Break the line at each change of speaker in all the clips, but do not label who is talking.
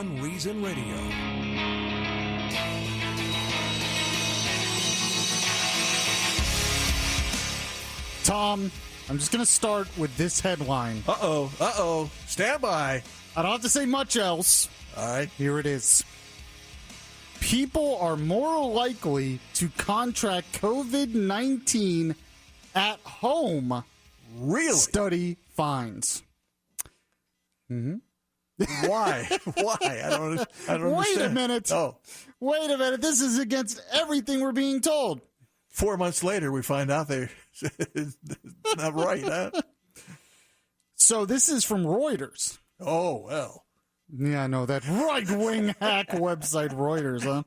Beyond Reason Radio.
Tom, I'm just going to start with this headline.
Uh-oh. Stand by.
I don't have to say much else.
All right.
Here it is. People are more likely to contract COVID-19 at home.
Really?
Study finds.
Why? Why? I don't understand.
Wait a minute.
Oh.
Wait a minute. This is against everything we're being told.
4 months later, we find out it's not right, huh?
So this is from Reuters.
Oh, well.
Yeah, I know that right-wing hack website, Reuters, huh?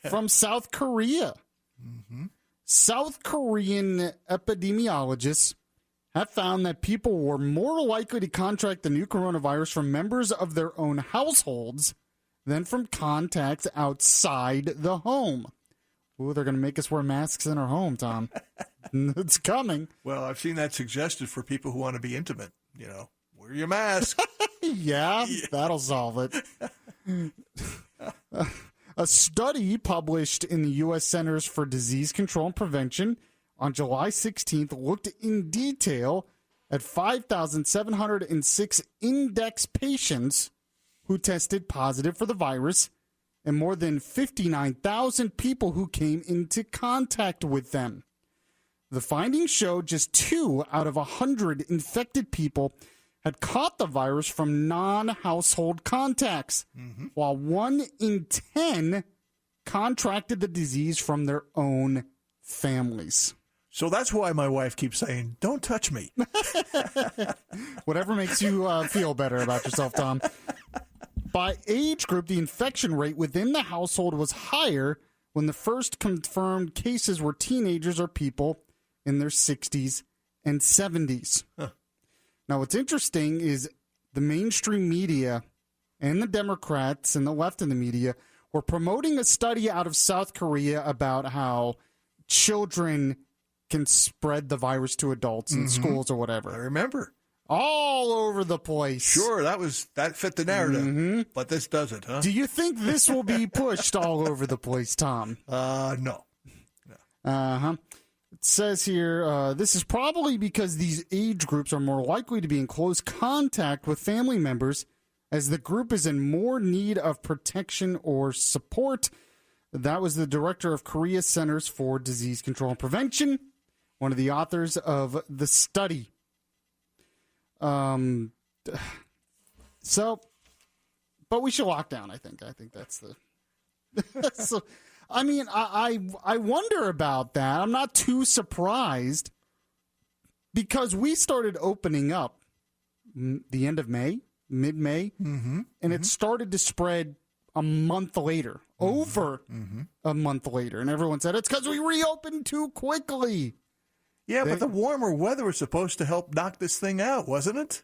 From South Korea.
Mm-hmm.
South Korean epidemiologists have found that people were more likely to contract the new coronavirus from members of their own households than from contacts outside the home. Ooh, they're going to make us wear masks in our home, Tom. It's coming.
Well, I've seen that suggested for people who want to be intimate. You know, wear your mask.
Yeah, that'll solve it. A study published in the U.S. Centers for Disease Control and Prevention on July 16th looked in detail at 5,706 index patients who tested positive for the virus and more than 59,000 people who came into contact with them. The findings showed just 2 out of 100 infected people had caught the virus from non-household contacts, while 1 in 10 contracted the disease from their own families.
So that's why my wife keeps saying, don't touch me.
Whatever makes you feel better about yourself, Tom. By age group, the infection rate within the household was higher when the first confirmed cases were teenagers or people in their 60s and 70s.
Huh.
Now, what's interesting is the mainstream media and the Democrats and the left in the media were promoting a study out of South Korea about how children can spread the virus to adults in schools or whatever.
I remember.
All over the place.
Sure, that fit the narrative, but this doesn't, huh?
Do you think this will be pushed all over the place, Tom?
No.
Uh-huh. It says here, this is probably because these age groups are more likely to be in close contact with family members as the group is in more need of protection or support. That was the director of Korea Centers for Disease Control and Prevention, one of the authors of the study. But we should lock down, I think. I think that's the... So, I mean, I wonder about that. I'm not too surprised because we started opening up the end of May, mid-May, and it started to spread a month later, over a month later. And everyone said it's because we reopened too quickly.
Yeah, but the warmer weather was supposed to help knock this thing out, wasn't it?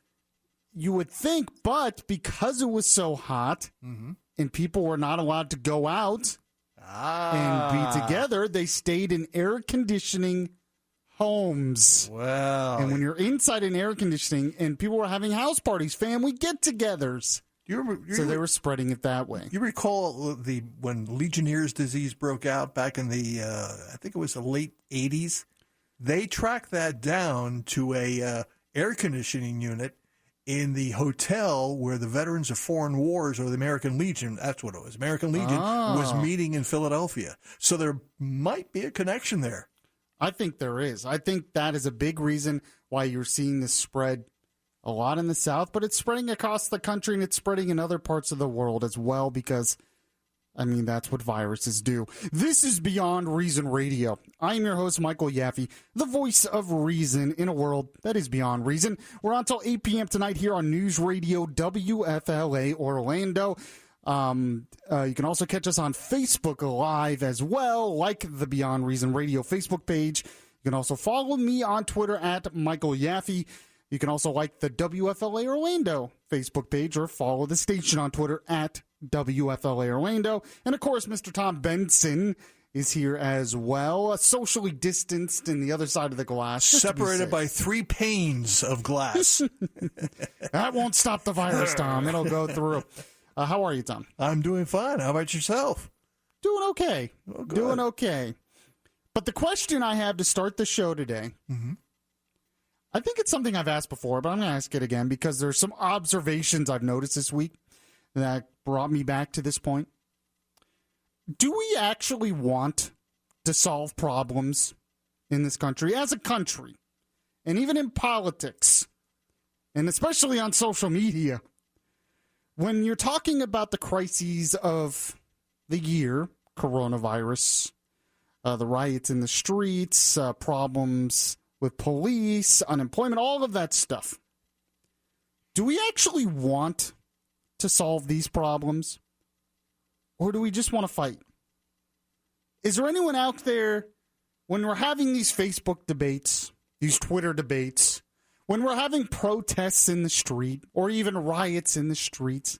You would think, but because it was so hot and people were not allowed to go out and be together, they stayed in air conditioning homes.
Well.
And when you're inside in air conditioning and people were having house parties, family get-togethers. So they were spreading it that way.
You recall when Legionnaire's disease broke out back in the, I think it was the late 80s? They tracked that down to a air conditioning unit in the hotel where the Veterans of Foreign Wars, or the American Legion, that's what it was, American Legion, was meeting in Philadelphia. So there might be a connection there.
I think there is. I think that is a big reason why you're seeing this spread a lot in the South, but it's spreading across the country and it's spreading in other parts of the world as well because, I mean, that's what viruses do. This is Beyond Reason Radio. I am your host, Michael Yaffee, the voice of reason in a world that is beyond reason. We're on until 8 p.m. tonight here on News Radio WFLA Orlando. You can also catch us on Facebook Live as well, like the Beyond Reason Radio Facebook page. You can also follow me on Twitter at Michael Yaffee. You can also like the WFLA Orlando Facebook page or follow the station on Twitter at WFLA Orlando. And, of course, Mr. Tom Benson is here as well, socially distanced in the other side of the glass.
Separated by 3 panes of glass.
That won't stop the virus, Tom. It'll go through. How are you, Tom?
I'm doing fine. How about yourself?
Doing okay.
Oh, good.
Doing okay. But the question I have to start the show today, I think it's something I've asked before, but I'm going to ask it again because there's some observations I've noticed this week that brought me back to this point. Do we actually want to solve problems in this country as a country, and even in politics, and especially on social media? When you're talking about the crises of the year, coronavirus, the riots in the streets, problems with police, unemployment, all of that stuff, do we actually want to solve these problems? Or do we just want to fight? Is there anyone out there, when we're having these Facebook debates, these Twitter debates, when we're having protests in the street, or even riots in the streets,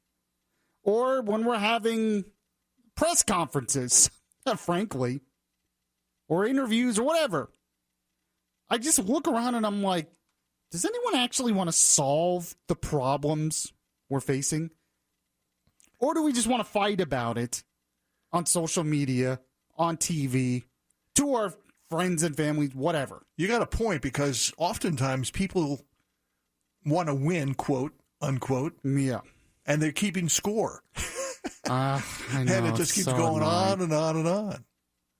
or when we're having press conferences, frankly, or interviews or whatever, I just look around and I'm like, does anyone actually want to solve the problems we're facing? Or do we just want to fight about it on social media, on TV, to our friends and families, whatever?
You got a point, because oftentimes people want to win, quote, unquote.
Yeah.
And they're keeping score.
I know,
and it just keeps going on and on and on.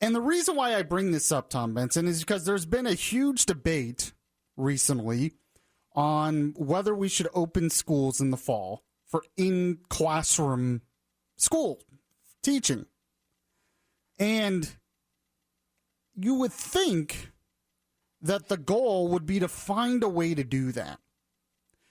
And the reason why I bring this up, Tom Benson, is because there's been a huge debate recently on whether we should open schools in the fall for in-classroom school teaching. And you would think that the goal would be to find a way to do that.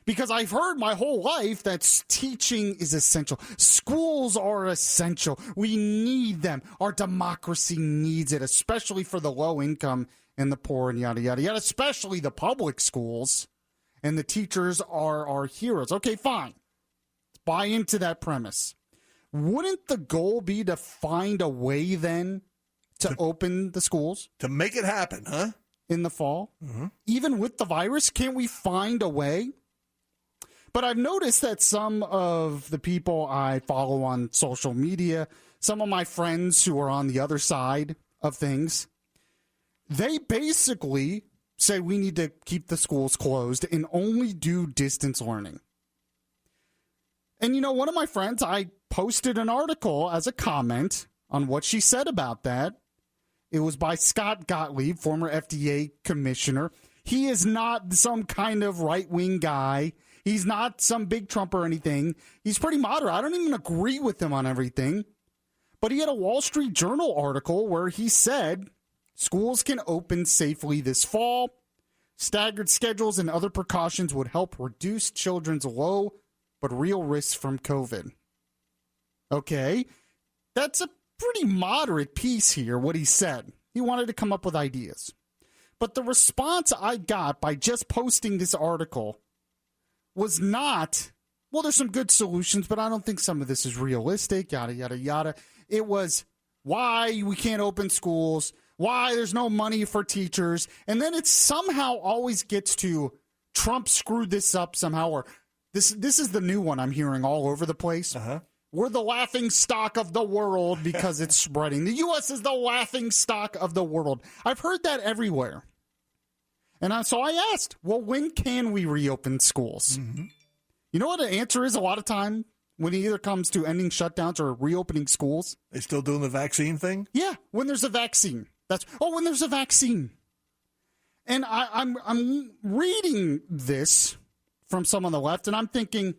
Because I've heard my whole life that teaching is essential. Schools are essential. We need them. Our democracy needs it, especially for the low income and the poor and yada, yada, yada, especially the public schools. And the teachers are our heroes. Okay, fine. Let's buy into that premise. Wouldn't the goal be to find a way then to open the schools?
To make it happen, huh?
In the fall? Even with the virus, can't we find a way? But I've noticed that some of the people I follow on social media, some of my friends who are on the other side of things, they basically say we need to keep the schools closed and only do distance learning. And, you know, one of my friends, I posted an article as a comment on what she said about that. It was by Scott Gottlieb, former FDA commissioner. He is not some kind of right-wing guy. He's not some big Trump or anything. He's pretty moderate. I don't even agree with him on everything. But he had a Wall Street Journal article where he said schools can open safely this fall. Staggered schedules and other precautions would help reduce children's low but real risks from COVID. Okay, that's a pretty moderate piece here, what he said. He wanted to come up with ideas. But the response I got by just posting this article was not, well, there's some good solutions, but I don't think some of this is realistic, yada, yada, yada. It was why we can't open schools, why there's no money for teachers, and then it somehow always gets to Trump screwed this up somehow, or this is the new one I'm hearing all over the place. We're the laughing stock of the world because it's spreading. The U.S. is the laughing stock of the world. I've heard that everywhere. And so I asked, well, when can we reopen schools? You know what the answer is a lot of time when it either comes to ending shutdowns or reopening schools?
They still doing the vaccine thing?
Yeah, when there's a vaccine. When there's a vaccine. And I'm reading this from some on the left, and I'm thinking,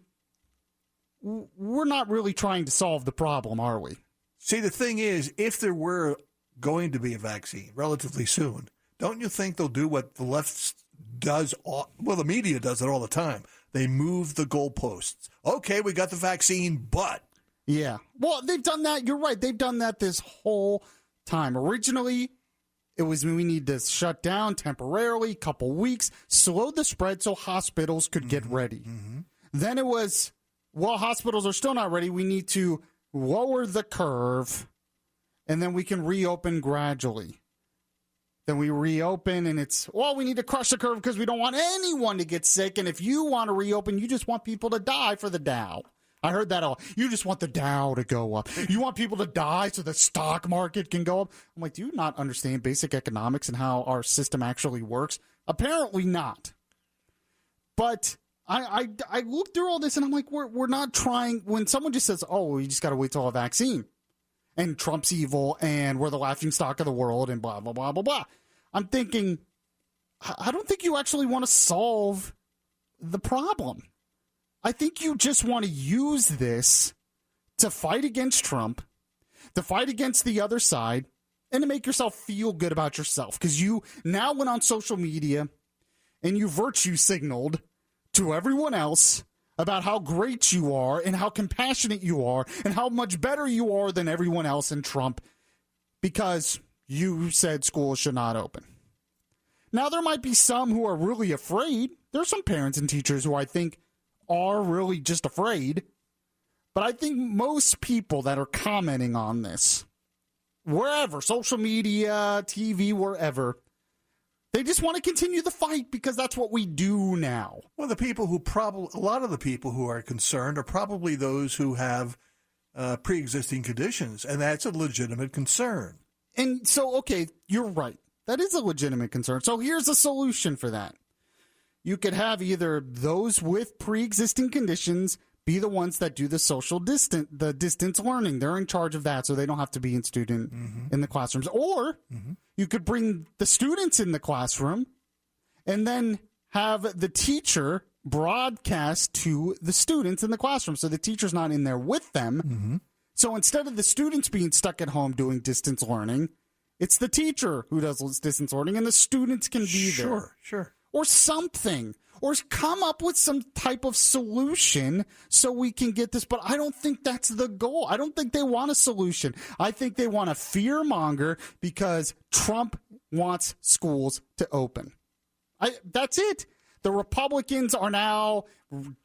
we're not really trying to solve the problem, are we?
See, the thing is, if there were going to be a vaccine relatively soon, don't you think they'll do what the left does? Well, the media does it all the time. They move the goalposts. Okay, we got the vaccine, but.
Yeah. Well, they've done that. You're right. They've done that this whole time. Originally, it was we need to shut down temporarily, couple weeks, slow the spread so hospitals could get ready. Then it was, well, hospitals are still not ready. We need to lower the curve, and then we can reopen gradually. Then we reopen, and it's, well, we need to crush the curve because we don't want anyone to get sick. And if you want to reopen, you just want people to die for the Dow. I heard that all. You just want the Dow to go up. You want people to die so the stock market can go up. I'm like, do you not understand basic economics and how our system actually works? Apparently not. But I looked through all this and I'm like, we're not trying. When someone just says, oh, you just got to wait till a vaccine and Trump's evil and we're the laughing stock of the world and blah, blah, blah, blah, blah. I'm thinking, I don't think you actually want to solve the problem. I think you just want to use this to fight against Trump, to fight against the other side, and to make yourself feel good about yourself. Because you now went on social media and you virtue signaled to everyone else about how great you are and how compassionate you are and how much better you are than everyone else in Trump because you said schools should not open. Now, there might be some who are really afraid. There's some parents and teachers who I think are really just afraid. But I think most people that are commenting on this, wherever, social media, TV, wherever, they just want to continue the fight because that's what we do now.
Well, a lot of the people who are concerned are probably those who have pre-existing conditions, and that's a legitimate concern.
And so, okay, you're right. That is a legitimate concern. So here's a solution for that. You could have either those with pre-existing conditions be the ones that do the distance learning. They're in charge of that, so they don't have to be in the classrooms. Or you could bring the students in the classroom and then have the teacher broadcast to the students in the classroom. So the teacher's not in there with them. So instead of the students being stuck at home doing distance learning, it's the teacher who does distance learning, and the students can be there.
Sure.
Or something. Or come up with some type of solution so we can get this. But I don't think that's the goal. I don't think they want a solution. I think they want a fear monger because Trump wants schools to open. That's it. The Republicans are now,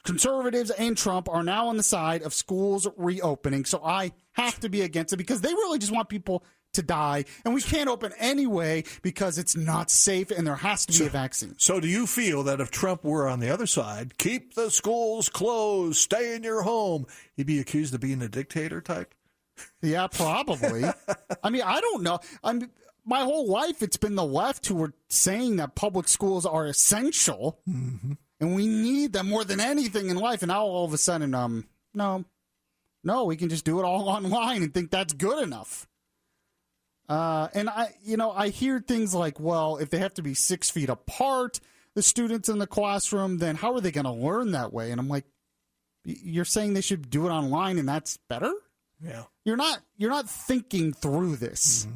conservatives and Trump are now on the side of schools reopening. So I have to be against it because they really just want people to die, and we can't open anyway because it's not safe and there has to be a vaccine.
So do you feel that if Trump were on the other side, keep the schools closed, stay in your home, he'd be accused of being a dictator type?
Yeah, probably. I mean, I don't know. My whole life it's been the left who were saying that public schools are essential and we need them more than anything in life, and now all of a sudden no, we can just do it all online and think that's good enough. And I hear things like, well, if they have to be 6 feet apart, the students in the classroom, then how are they going to learn that way? And I'm like, you're saying they should do it online and that's better?
Yeah.
You're not thinking through this.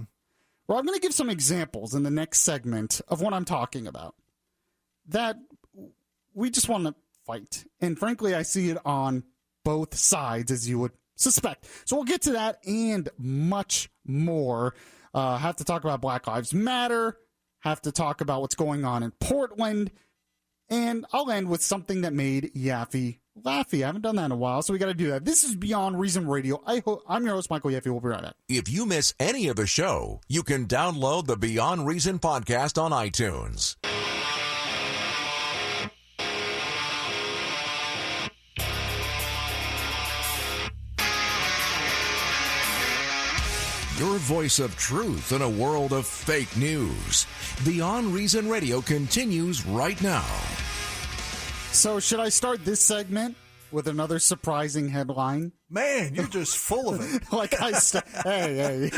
Well, I'm going to give some examples in the next segment of what I'm talking about that we just want to fight. And frankly, I see it on both sides, as you would suspect. So we'll get to that and much more. Have to talk about Black Lives Matter, have to talk about what's going on in Portland, and I'll end with something that made Yaffee Laffee. I haven't done that in a while, so we got to do that. This is Beyond Reason Radio. I'm your host, Michael Yaffee. We'll be right back.
If you miss any of the show, you can download the Beyond Reason podcast on iTunes. Your voice of truth in a world of fake news. Beyond Reason Radio continues right now.
So should I start this segment with another surprising headline?
Man, you're just full of it.
Hey.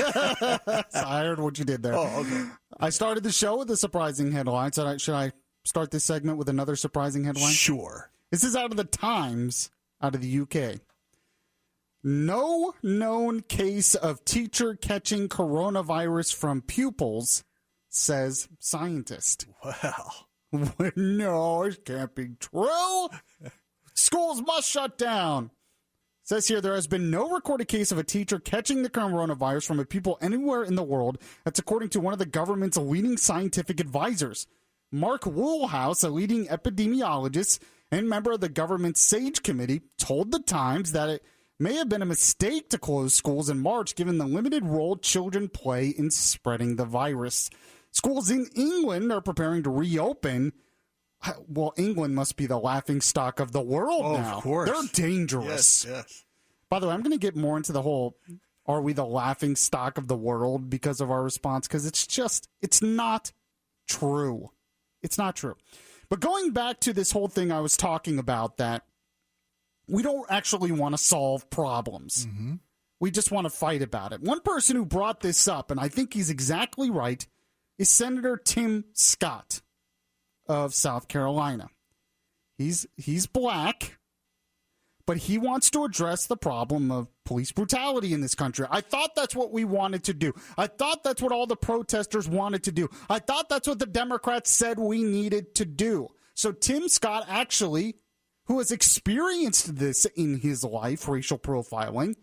I heard what you did there.
Oh, okay.
I started the show with a surprising headline. So should I start this segment with another surprising headline?
Sure.
This is out of the Times, out of the UK. No known case of teacher catching coronavirus from pupils, says scientist.
Wow.
No, it can't be true. Schools must shut down. Says here there has been no recorded case of a teacher catching the coronavirus from a pupil anywhere in the world. That's according to one of the government's leading scientific advisors. Mark Woolhouse, a leading epidemiologist and member of the government's SAGE committee, told the Times that it may have been a mistake to close schools in March given the limited role children play in spreading the virus. Schools in England are preparing to reopen Well, England must be the laughing stock of the world now.
Of course.
They're dangerous.
Yes.
By the way, I'm going to get more into the whole, are we the laughing stock of the world because of our response? Because it's not true. It's not true. But going back to this whole thing I was talking about, that we don't actually want to solve problems. Mm-hmm. We just want to fight about it. One person who brought this up, and I think he's exactly right, is Senator Tim Scott of South Carolina. He's black, but he wants to address the problem of police brutality in this country. I thought that's what we wanted to do. I thought that's what all the protesters wanted to do. I thought that's what the Democrats said we needed to do. So Tim Scott, actually, who has experienced this in his life, racial profiling,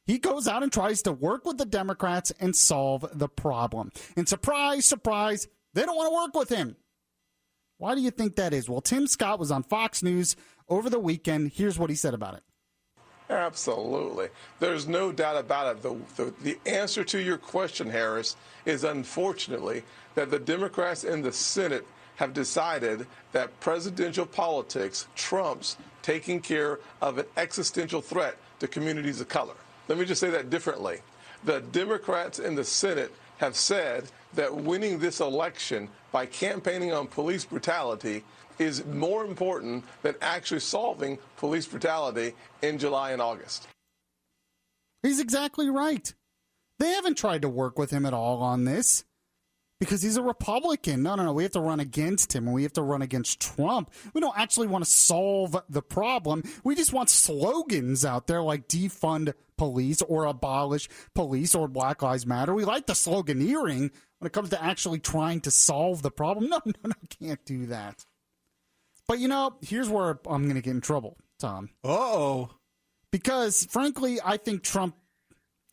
he goes out and tries to work with the Democrats and solve the problem. And surprise, surprise, they don't want to work with him. Why do you think that is? Well, Tim Scott was on Fox News over the weekend. Here's what he said about it.
Absolutely. There's no doubt about it. The answer to your question, Harris, is unfortunately that the Democrats in the Senate have decided that presidential politics trumps taking care of an existential threat to communities of color. Let me just say that differently. The Democrats in the Senate have said that winning this election by campaigning on police brutality is more important than actually solving police brutality in July and August.
He's exactly right. They haven't tried to work with him at all on this because he's a Republican. No. We have to run against him, and we have to run against Trump. We don't actually want to solve the problem. We just want slogans out there like defund police or abolish police or Black Lives Matter. We like the sloganeering. When it comes to actually trying to solve the problem, no, can't do that. But, here's where I'm going to get in trouble, Tom.
Uh-oh.
Because, frankly, I think Trump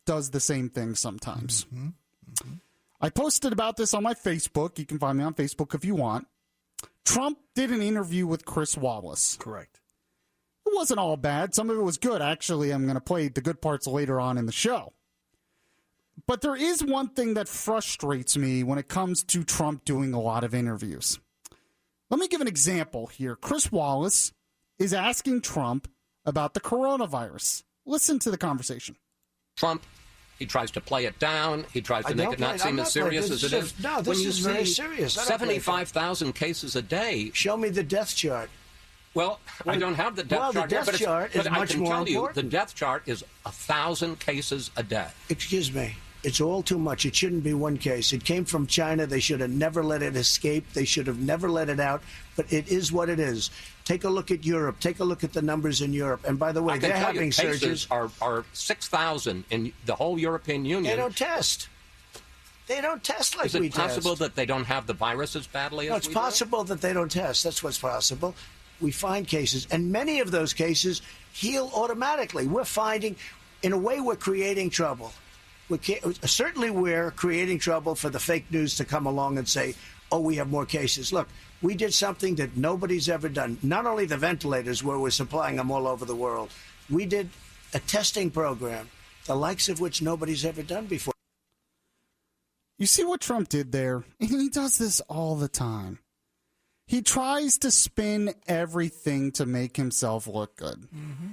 does the same thing sometimes. Mm-hmm. Mm-hmm. I posted about this on my Facebook. You can find me on Facebook if you want. Trump did an interview with Chris Wallace.
Correct.
It wasn't all bad. Some of it was good. Actually, I'm going to play the good parts later on in the show. But there is one thing that frustrates me when it comes to Trump doing a lot of interviews. Let me give an example here. Chris Wallace is asking Trump about the coronavirus. Listen to the conversation.
Trump, he tries to play it down. He tries to make it not seem as serious as it is.
No, this is very serious.
75,000 cases a day.
Show me the death chart.
Well, I don't have the death chart.
The death chart is much more important.
I can tell you, the death chart is 1,000 cases a day.
Excuse me. It's all too much. It shouldn't be one case. It came from China. They should have never let it escape. They should have never let it out. But it is what it is. Take a look at Europe. Take a look at the numbers in Europe. And by the way, they're having surges.
Are 6,000 in the whole European Union.
They don't test. They don't test like we test.
Is it possible that they don't have the virus as badly as we do?
No, it's possible that they don't test. That's what's possible. We find cases, and many of those cases heal automatically. We're finding, in a way, we're creating trouble. Certainly we're creating trouble for the fake news to come along and say, oh, we have more cases. Look, we did something that nobody's ever done. Not only the ventilators, where we're supplying them all over the world. We did a testing program, the likes of which nobody's ever done before.
You see what Trump did there? And he does this all the time. He tries to spin everything to make himself look good. Mm-hmm.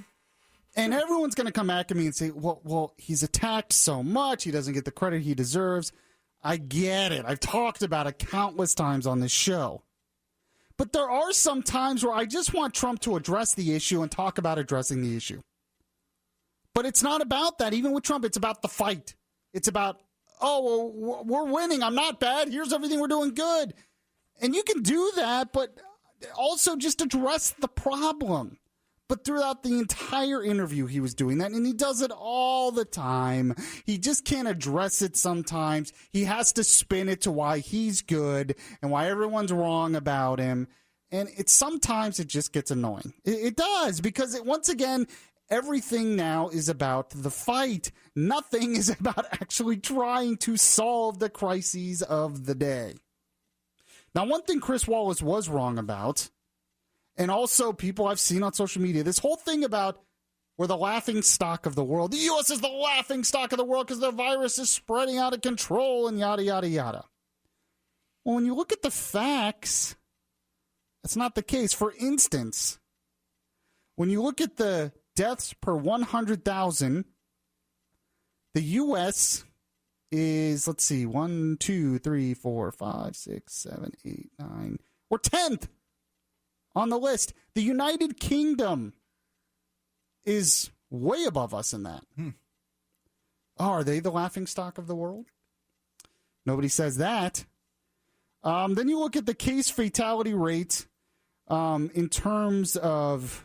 And everyone's going to come back at me and say, well, he's attacked so much. He doesn't get the credit he deserves. I get it. I've talked about it countless times on this show. But there are some times where I just want Trump to address the issue and talk about addressing the issue. But it's not about that. Even with Trump, it's about the fight. It's about, oh, well, we're winning. I'm not bad. Here's everything we're doing good. And you can do that, but also just address the problem. But throughout the entire interview, he was doing that, and he does it all the time. He just can't address it sometimes. He has to spin it to why he's good and why everyone's wrong about him. And sometimes it just gets annoying. It does, because once again, everything now is about the fight. Nothing is about actually trying to solve the crises of the day. Now, one thing Chris Wallace was wrong about, and also people I've seen on social media, this whole thing about we're the laughing stock of the world. The U.S. is the laughing stock of the world because the virus is spreading out of control and yada, yada, yada. Well, when you look at the facts, That's not the case. For instance, when you look at the deaths per 100,000, the U.S. is, let's see, 1, 2, 3, 4, 5, 6, 7, 8, 9. We're 10th on the list. The United Kingdom is way above us in that. Oh, are they the laughingstock of the world? Nobody says that. Then you look at the case fatality rate in terms of,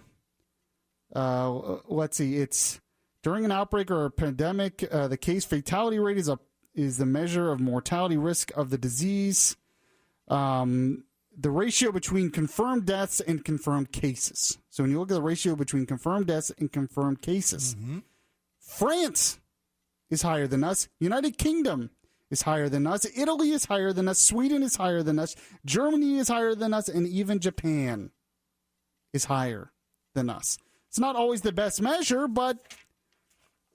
let's see, it's during an outbreak or a pandemic, the case fatality rate is the measure of mortality risk of the disease. The ratio between confirmed deaths and confirmed cases. So when you look at the ratio between confirmed deaths and confirmed cases, France is higher than us. United Kingdom is higher than us. Italy is higher than us. Sweden is higher than us. Germany is higher than us. And even Japan is higher than us. It's not always the best measure, but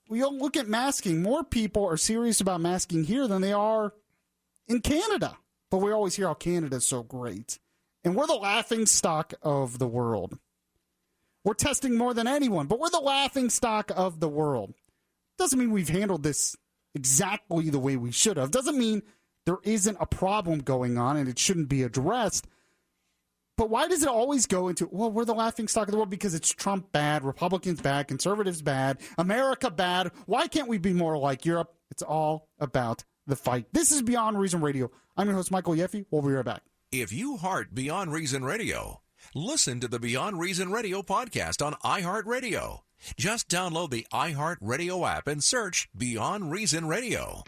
we don't look at masking. More people are serious about masking here than they are in Canada. But we always hear how Canada is so great. And we're the laughing stock of the world. We're testing more than anyone, but we're the laughing stock of the world. Doesn't mean we've handled this exactly the way we should have. Doesn't mean there isn't a problem going on and it shouldn't be addressed. But why does it always go into, well, we're the laughing stock of the world because it's Trump bad, Republicans bad, conservatives bad, America bad. Why can't we be more like Europe? It's all about the fight. This is Beyond Reason Radio. I'm your host, Michael Yaffee. We'll be right back.
If you heart Beyond Reason Radio, listen to the Beyond Reason Radio podcast on iHeartRadio. Just download the iHeartRadio app and search Beyond Reason Radio.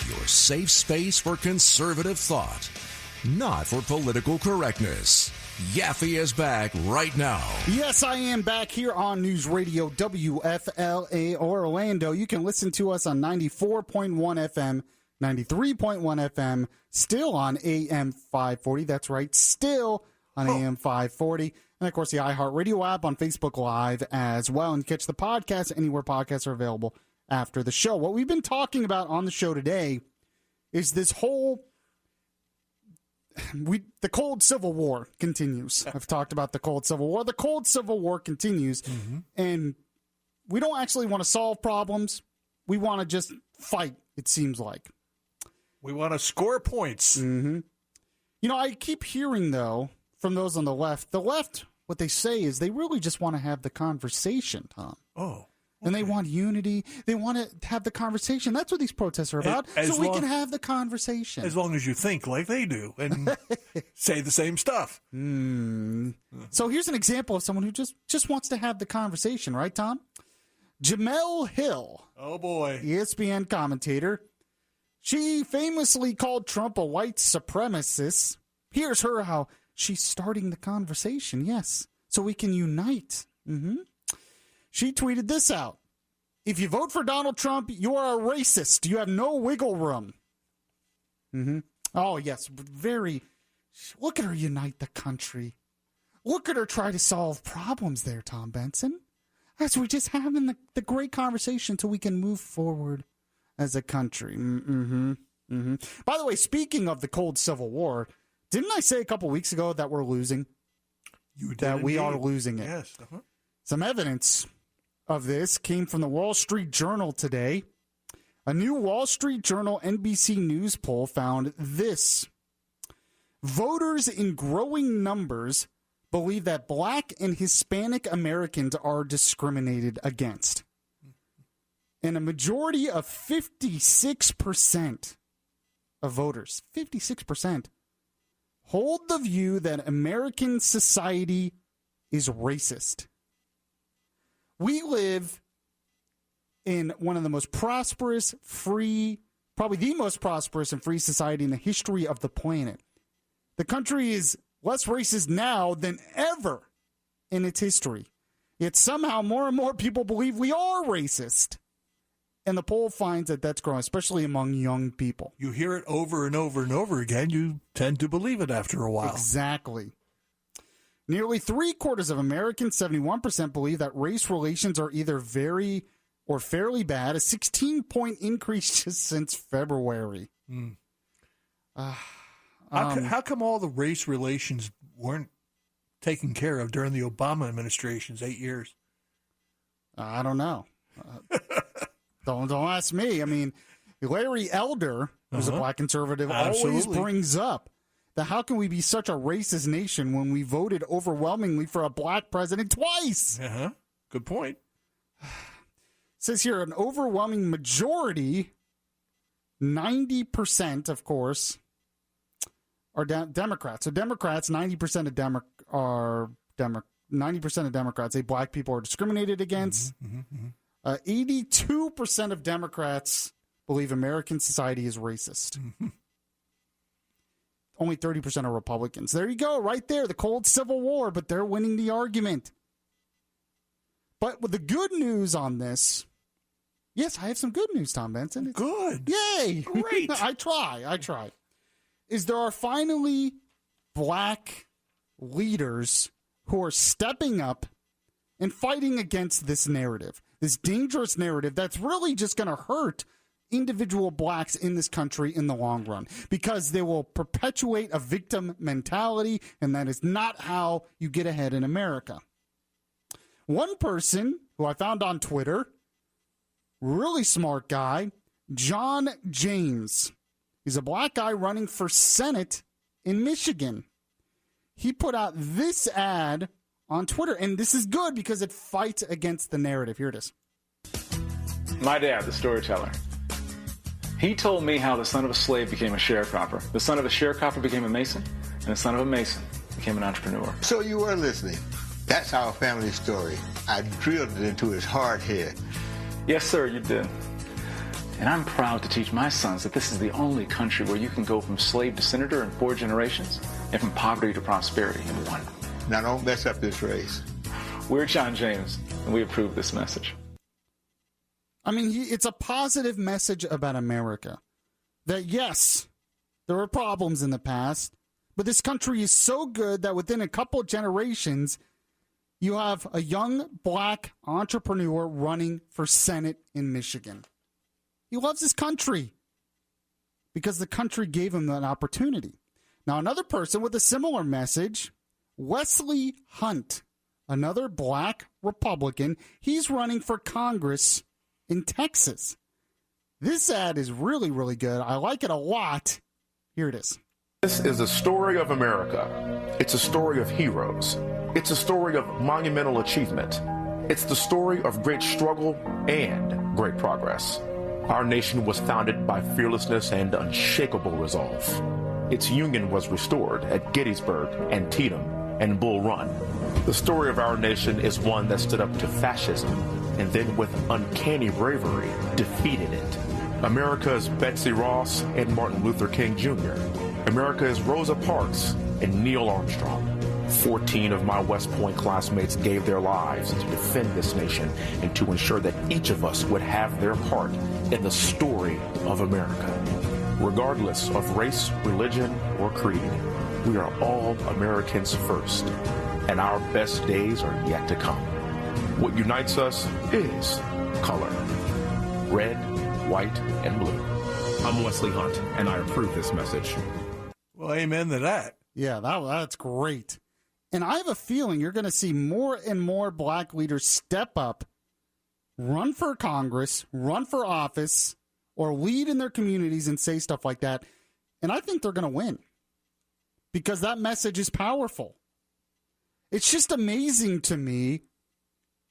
Your safe space for conservative thought, not for political correctness. Yaffee is back right now.
Yes, I am back here on News Radio WFLA Orlando. You can listen to us on 94.1 FM, 93.1 FM, still on AM 540. That's right, still on AM 540. And, of course, the iHeartRadio app on Facebook Live as well. And catch the podcast anywhere podcasts are available after the show. What we've been talking about on the show today is this whole... the cold Civil War continues. I've talked about the cold Civil War. The cold Civil War continues, and we don't actually want to solve problems. We want to just fight, it seems like.
We want to score points.
You know, I keep hearing, though, from those on the left, what they say is they really just want to have the conversation, Tom.
Oh.
And they want unity. They want to have the conversation. That's what these protests are about. So we can have the conversation.
As long as you think like they do and say the same stuff.
So here's an example of someone who just wants to have the conversation, right, Tom? Jamel Hill.
Oh, boy.
ESPN commentator. She famously called Trump a white supremacist. Here's her how she's starting the conversation. Yes. So we can unite. She tweeted this out. If you vote for Donald Trump, you are a racist. You have no wiggle room. Oh, yes. Very. Look at her unite the country. Look at her try to solve problems there, Tom Benson. As we're just having the great conversation so we can move forward as a country. By the way, speaking of the cold Civil War, didn't I say a couple weeks ago that we're losing?
You did.
That we are losing it.
Yes.
Some evidence of this came from the Wall Street Journal today. A new Wall Street Journal NBC News poll found this. Voters in growing numbers believe that Black and Hispanic Americans are discriminated against. And a majority of 56% of voters, 56%, hold the view that American society is racist. We live in one of the most prosperous, free, probably the most prosperous and free society in the history of the planet. The country is less racist now than ever in its history. Yet somehow more and more people believe we are racist. And the poll finds that that's growing, especially among young people.
You hear it over and over and over again. You tend to believe it after a while.
Exactly. Nearly 3/4 of Americans, 71%, believe that race relations are either very or fairly bad, a 16-point increase just since February.
How come all the race relations weren't taken care of during the Obama administration's 8 years?
I don't know. Don't ask me. I mean, Larry Elder, who's a black conservative, always brings up that how can we be such a racist nation when we voted overwhelmingly for a black president twice?
Good point.
It says here an overwhelming majority, 90%, of course, are Democrats. So Democrats, 90% of Democrats say black people are discriminated against. 82% of Democrats believe American society is racist. Only 30% are Republicans. There you go, right there, the cold Civil War, but they're winning the argument. But with the good news on this, yes, I have some good news, Tom Benson.
Good.
Yay.
Great.
I try. Is there are finally black leaders who are stepping up and fighting against this narrative, this dangerous narrative that's really just going to hurt individual blacks in this country in the long run, because they will perpetuate a victim mentality, and that is not how you get ahead in America. One person who I found on Twitter, really smart guy, John James. He's a black guy running for Senate in Michigan. He put out this ad on Twitter, and this is good because it fights against the narrative. Here it is.
My dad, the storyteller, he told me how the son of a slave became a sharecropper, the son of a sharecropper became a mason, and the son of a mason became an entrepreneur.
So you were listening. That's our family story. I drilled it into his hard head.
Yes, sir, you did. And I'm proud to teach my sons that this is the only country where you can go from slave to senator in 4 generations and from poverty to prosperity in 1.
Now don't mess up this race.
We're John James, and we approve this message.
I mean, it's a positive message about America. That, yes, there were problems in the past, but this country is so good that within a couple of generations, you have a young black entrepreneur running for Senate in Michigan. He loves his country because the country gave him that opportunity. Now, another person with a similar message, Wesley Hunt, another black Republican, he's running for Congress in Texas. This ad is really, really good. I like it a lot. Here it is.
This is a story of America. It's a story of heroes. It's a story of monumental achievement. It's the story of great struggle and great progress. Our nation was founded by fearlessness and unshakable resolve. Its union was restored at Gettysburg, Antietam, and Bull Run. The story of our nation is one that stood up to fascism and then with uncanny bravery defeated it. America is Betsy Ross and Martin Luther King Jr. America is Rosa Parks and Neil Armstrong. 14 of my West Point classmates gave their lives to defend this nation and to ensure that each of us would have their part in the story of America. Regardless of race, religion, or creed, we are all Americans first, and our best days are yet to come. What unites us is color. Red, white, and blue. I'm Wesley Hunt, and I approve this message.
Well, amen to that.
Yeah, that's great. And I have a feeling you're going to see more and more black leaders step up, run for Congress, run for office, or lead in their communities and say stuff like that. And I think they're going to win because that message is powerful. It's just amazing to me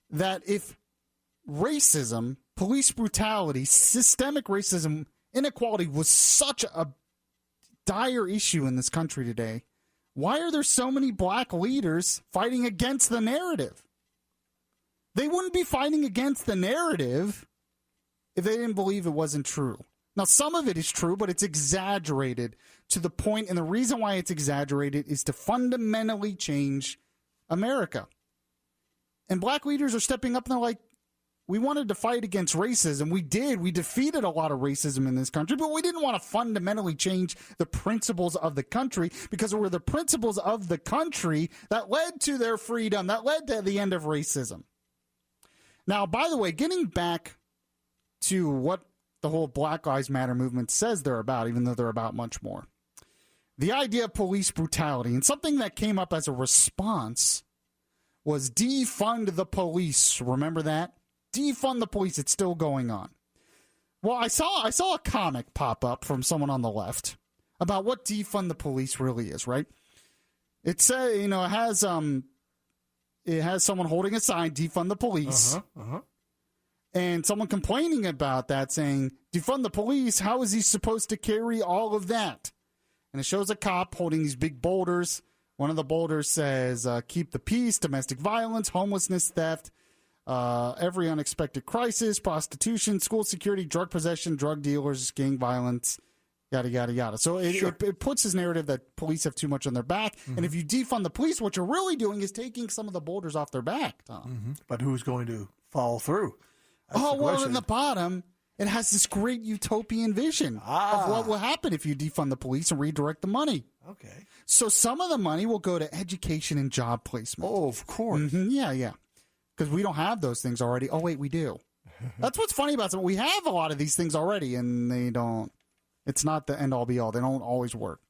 that if racism, police brutality, systemic racism, inequality was such a dire issue in this country today, why are there so many black leaders fighting against the narrative? They wouldn't be fighting against the narrative if they didn't believe it wasn't true. Now, some of it is true, but it's exaggerated to the point, and the reason why it's exaggerated is to fundamentally change America. And black leaders are stepping up and they're like, we wanted to fight against racism. We did. We defeated a lot of racism in this country, but we didn't want to fundamentally change the principles of the country because it were the principles of the country that led to their freedom, that led to the end of racism. Now, by the way, getting back to what the whole Black Lives Matter movement says they're about, even though they're about much more. The idea of police brutality, and something that came up as a response, was defund the police. Remember that? Defund the police. It's still going on. Well, I saw a comic pop up from someone on the left about what defund the police really is, right? It says, it has someone holding a sign, defund the police. And someone complaining about that, saying, defund the police, how is he supposed to carry all of that? And it shows a cop holding these big boulders. One of the boulders says, keep the peace, domestic violence, homelessness, theft, every unexpected crisis, prostitution, school security, drug possession, drug dealers, gang violence, yada, yada, yada. So it puts his narrative that police have too much on their back. And if you defund the police, what you're really doing is taking some of the boulders off their back, Tom.
But who's going to follow through?
Well, in the bottom, it has this great utopian vision of what will happen if you defund the police and redirect the money.
Okay.
So some of the money will go to education and job placement.
Oh, of course.
Yeah. Because we don't have those things already. Oh, wait, we do. That's what's funny about them. We have a lot of these things already, and they don't. It's not the end-all, be-all. They don't always work.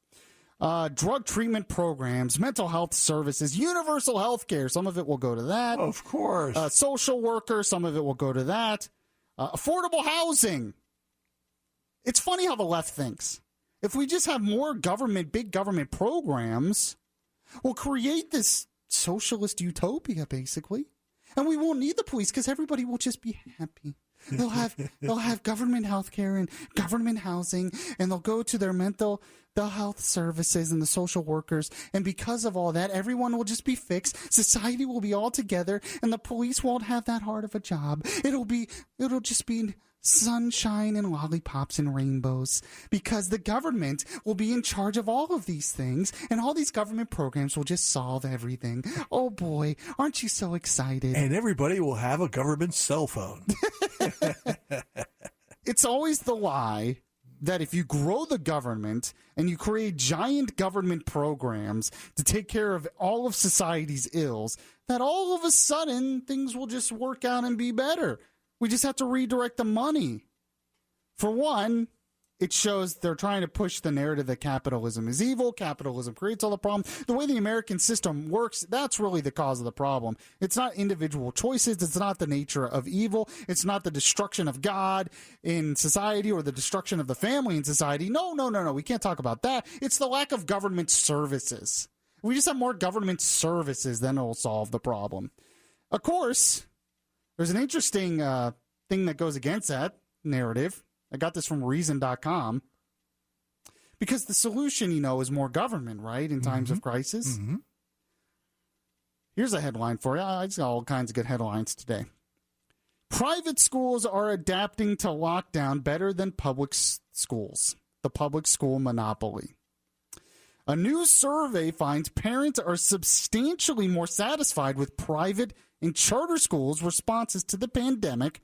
Drug treatment programs, mental health services, universal health care. Some of it will go to that.
Of course.
Social workers. Some of it will go to that. Affordable housing. It's funny how the left thinks. If we just have more big government programs, we'll create this socialist utopia, basically. And we won't need the police because everybody will just be happy. They'll have government health care and government housing, and they'll go to their mental health services and the social workers. And because of all that, everyone will just be fixed. Society will be all together, and the police won't have that hard of a job. It'll just be sunshine and lollipops and rainbows, because the government will be in charge of all of these things, and all these government programs will just solve everything. Oh boy, aren't you so excited?
And everybody will have a government cell phone.
It's always the lie that if you grow the government and you create giant government programs to take care of all of society's ills, that all of a sudden things will just work out and be better. We just have to redirect the money. For one, it shows they're trying to push the narrative that capitalism is evil. Capitalism creates all the problems. The way the American system works, that's really the cause of the problem. It's not individual choices. It's not the nature of evil. It's not the destruction of God in society or the destruction of the family in society. No. We can't talk about that. It's the lack of government services. If we just have more government services, then it'll solve the problem. Of course, there's an interesting thing that goes against that narrative. I got this from Reason.com. Because the solution, is more government, right, in times of crisis. Here's a headline for you. I just got all kinds of good headlines today. Private schools are adapting to lockdown better than public schools. The public school monopoly. A new survey finds parents are substantially more satisfied with private and charter schools' responses to the pandemic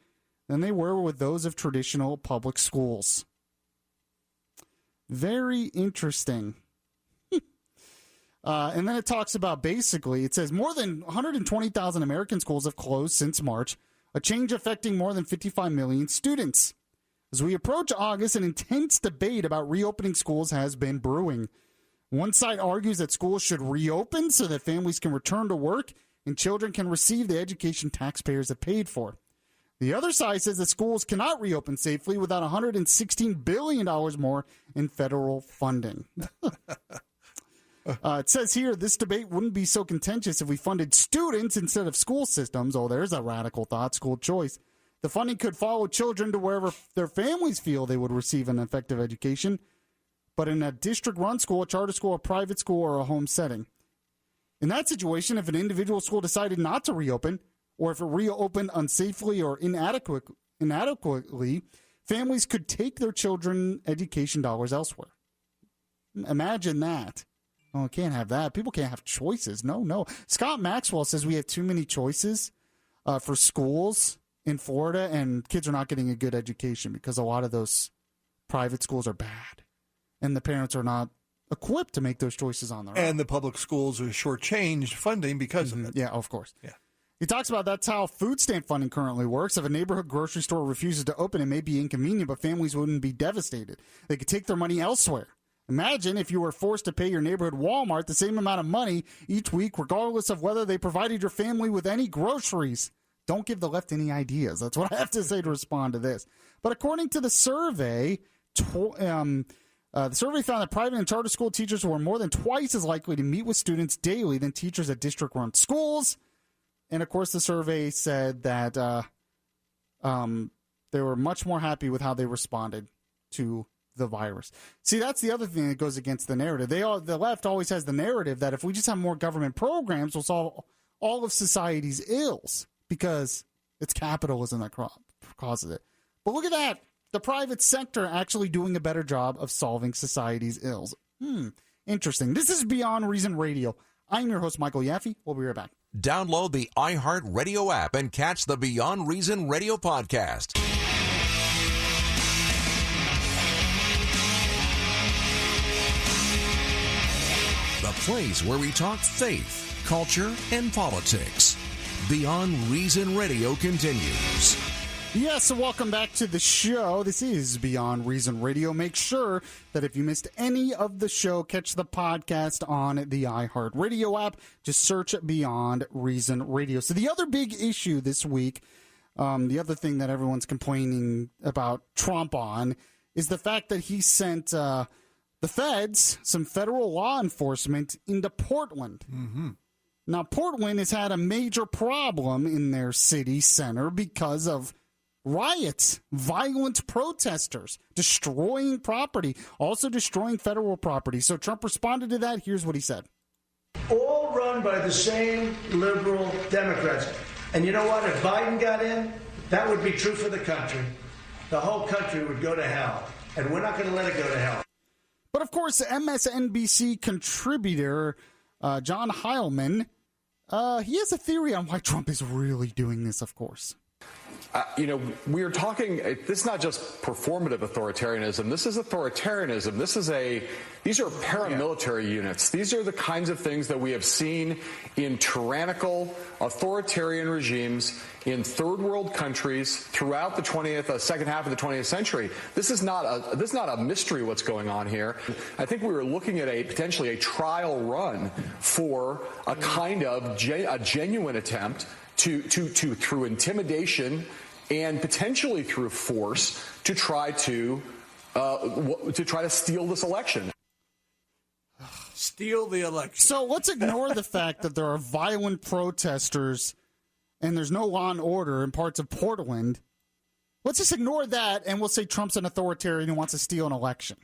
than they were with those of traditional public schools. Very interesting. And then it talks about it says more than 120,000 American schools have closed since March, a change affecting more than 55 million students. As we approach August, an intense debate about reopening schools has been brewing. One side argues that schools should reopen so that families can return to work and children can receive the education taxpayers have paid for. The other side says that schools cannot reopen safely without $116 billion more in federal funding. It says here, this debate wouldn't be so contentious if we funded students instead of school systems. Oh, there's a radical thought, school choice. The funding could follow children to wherever their families feel they would receive an effective education, but in a district-run school, a charter school, a private school, or a home setting. In that situation, if an individual school decided not to reopen, or if it reopened unsafely or inadequately, families could take their children's education dollars elsewhere. Imagine that. Oh, can't have that. People can't have choices. No. Scott Maxwell says we have too many choices for schools in Florida, and kids are not getting a good education because a lot of those private schools are bad, and the parents are not equipped to make those choices on their own.
And the public schools are shortchanged funding because of it.
Yeah, of course.
Yeah.
He talks about that's how food stamp funding currently works. If a neighborhood grocery store refuses to open, it may be inconvenient, but families wouldn't be devastated. They could take their money elsewhere. Imagine if you were forced to pay your neighborhood Walmart the same amount of money each week, regardless of whether they provided your family with any groceries. Don't give the left any ideas. That's what I have to say to respond to this. But according to the survey, the survey found that private and charter school teachers were more than twice as likely to meet with students daily than teachers at district-run schools. And, of course, the survey said that they were much more happy with how they responded to the virus. See, that's the other thing that goes against the narrative. The left always has the narrative that if we just have more government programs, we'll solve all of society's ills because it's capitalism that causes it. But look at that. The private sector actually doing a better job of solving society's ills. Interesting. This is Beyond Reason Radio. I'm your host, Michael Yaffee. We'll be right back.
Download the iHeart Radio app and catch the Beyond Reason Radio podcast. The place where we talk faith, culture, and politics. Beyond Reason Radio continues.
Yes, so welcome back to the show. This is Beyond Reason Radio. Make sure that if you missed any of the show, catch the podcast on the iHeart Radio app. Just search Beyond Reason Radio. So the other big issue this week, the other thing that everyone's complaining about Trump on, is the fact that he sent the feds, some federal law enforcement, into Portland. Now, Portland has had a major problem in their city center because of riots, violent protesters, destroying property, also destroying federal property. So Trump responded to that. Here's what he said.
All run by the same liberal Democrats. And you know what? If Biden got in, that would be true for the country. The whole country would go to hell. And we're not going to let it go to hell.
But, of course, MSNBC contributor John Heilman, he has a theory on why Trump is really doing this, of course.
We are talking, this is not just performative authoritarianism. This is authoritarianism. These are paramilitary units. These are the kinds of things that we have seen in tyrannical authoritarian regimes in third world countries throughout the second half of the 20th century. This is not a mystery what's going on here. I think we were looking at potentially a trial run for a kind of a genuine attempt to through intimidation and potentially through force to try to steal this election.
Steal the election.
So let's ignore the fact that there are violent protesters and there's no law and order in parts of Portland. Let's just ignore that and we'll say Trump's an authoritarian who wants to steal an election.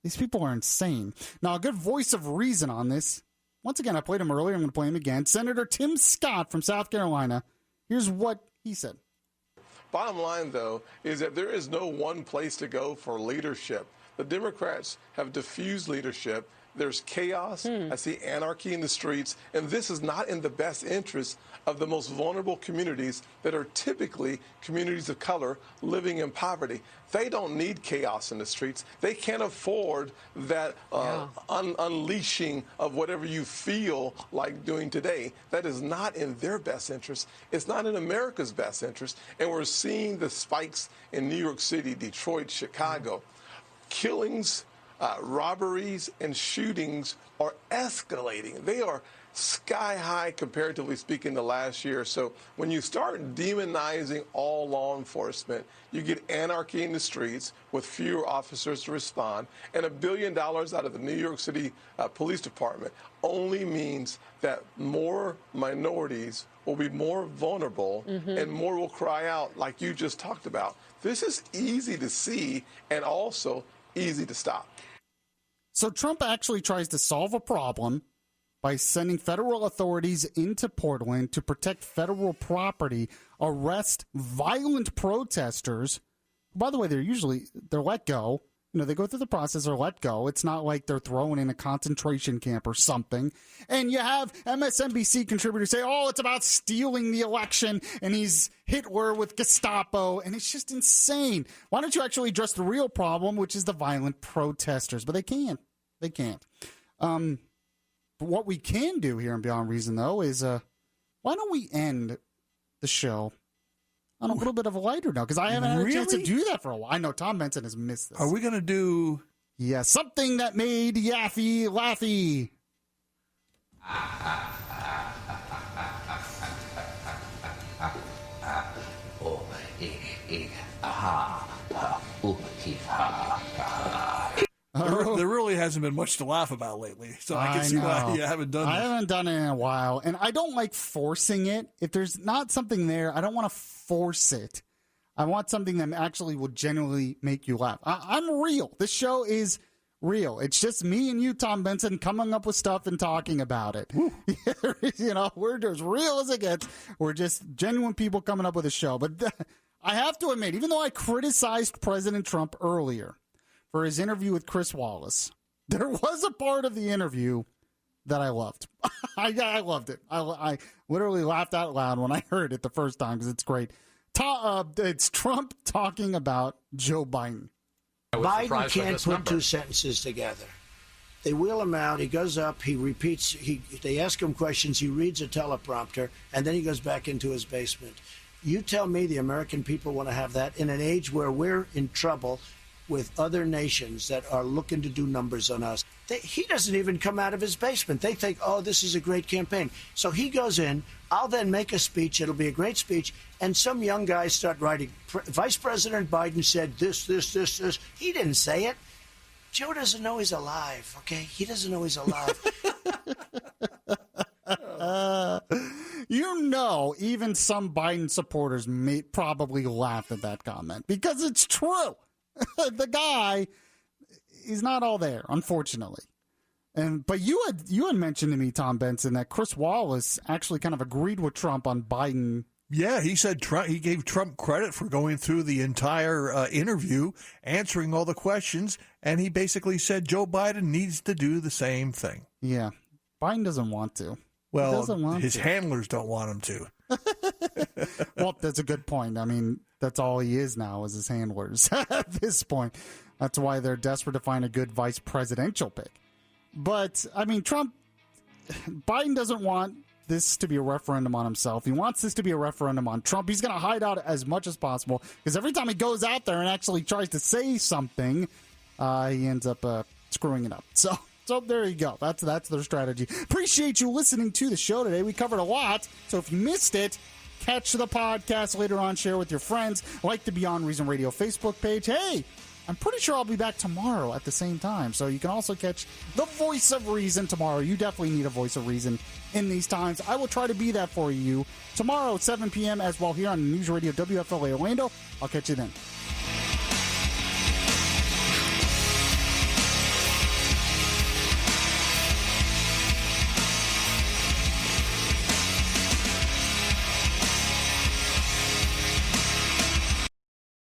These people are insane. Now, a good voice of reason on this. Once again, I played him earlier. I'm going to play him again. Senator Tim Scott from South Carolina. Here's what he said.
Bottom line, though, is that there is no one place to go for leadership. The Democrats have diffused leadership. There's chaos. I see anarchy in the streets. And this is not in the best interest of the most vulnerable communities that are typically communities of color living in poverty. They don't need chaos in the streets. They can't afford that unleashing of whatever you feel like doing today. That is not in their best interest. It's not in America's best interest. And we're seeing the spikes in New York City, Detroit, Chicago. Killings, robberies, and shootings are escalating. They are sky high, comparatively speaking, to last year. So when you start demonizing all law enforcement, you get anarchy in the streets with fewer officers to respond. And $1 billion out of the New York City Police Department only means that more minorities will be more vulnerable and more will cry out like you just talked about. This is easy to see and also easy to stop.
So Trump actually tries to solve a problem by sending federal authorities into Portland to protect federal property, arrest violent protesters. By the way, they're let go. They go through the process, they're let go. It's not like they're thrown in a concentration camp or something. And you have MSNBC contributors say, it's about stealing the election, and he's Hitler with Gestapo, and it's just insane. Why don't you actually address the real problem, which is the violent protesters? But they can't. They can't. But what we can do here in Beyond Reason, though, is why don't we end the show on a little bit of a lighter note? Because I haven't had a chance to do that for a while. I know Tom Benson has missed this.
Are we going to do...
Yeah, something that made Yaffee Laffee.
There really hasn't been much to laugh about lately, so I can see why you haven't done it.
I haven't done it in a while, and I don't like forcing it. If there's not something there, I don't want to force it. I want something that actually will genuinely make you laugh. I'm real. This show is real. It's just me and you, Tom Benson, coming up with stuff and talking about it. You know, we're as real as it gets. We're just genuine people coming up with a show. But I have to admit, even though I criticized President Trump earlier for his interview with Chris Wallace, there was a part of the interview that I loved. I loved it. I literally laughed out loud when I heard it the first time because it's great. It's Trump talking about Joe Biden.
Biden can't put two sentences together. They wheel him out. He goes up. He repeats. They ask him questions. He reads a teleprompter, and then he goes back into his basement. You tell me the American people want to have that in an age where we're in trouble with other nations that are looking to do numbers on us. He doesn't even come out of his basement. They think, oh, this is a great campaign. So he goes in. I'll then make a speech. It'll be a great speech. And some young guys start writing, Vice President Biden said this. He didn't say it. Joe doesn't know he's alive, okay? He doesn't know he's alive.
You know, even some Biden supporters may probably laugh at that comment because it's true. The guy is not all there, unfortunately. But you had mentioned to me, Tom Benson, that Chris Wallace actually kind of agreed with Trump on Biden.
Yeah, he said he gave Trump credit for going through the entire interview, answering all the questions, and he basically said Joe Biden needs to do the same thing.
Yeah, Biden doesn't want to.
Well, his handlers don't want him to.
Well, that's a good point. I mean, that's all he is now is his handlers at this point. That's why they're desperate to find a good vice presidential pick. But, I mean, Biden doesn't want this to be a referendum on himself. He wants this to be a referendum on Trump. He's going to hide out as much as possible because every time he goes out there and actually tries to say something, he ends up screwing it up. So there you go. That's their strategy. Appreciate you listening to the show today. We covered a lot. So if you missed it, catch the podcast later on. Share with your friends. Like the Beyond Reason Radio Facebook page. Hey, I'm pretty sure I'll be back tomorrow at the same time. So you can also catch the Voice of Reason tomorrow. You definitely need a Voice of Reason in these times. I will try to be that for you tomorrow at 7 p.m. as well here on News Radio WFLA Orlando. I'll catch you then.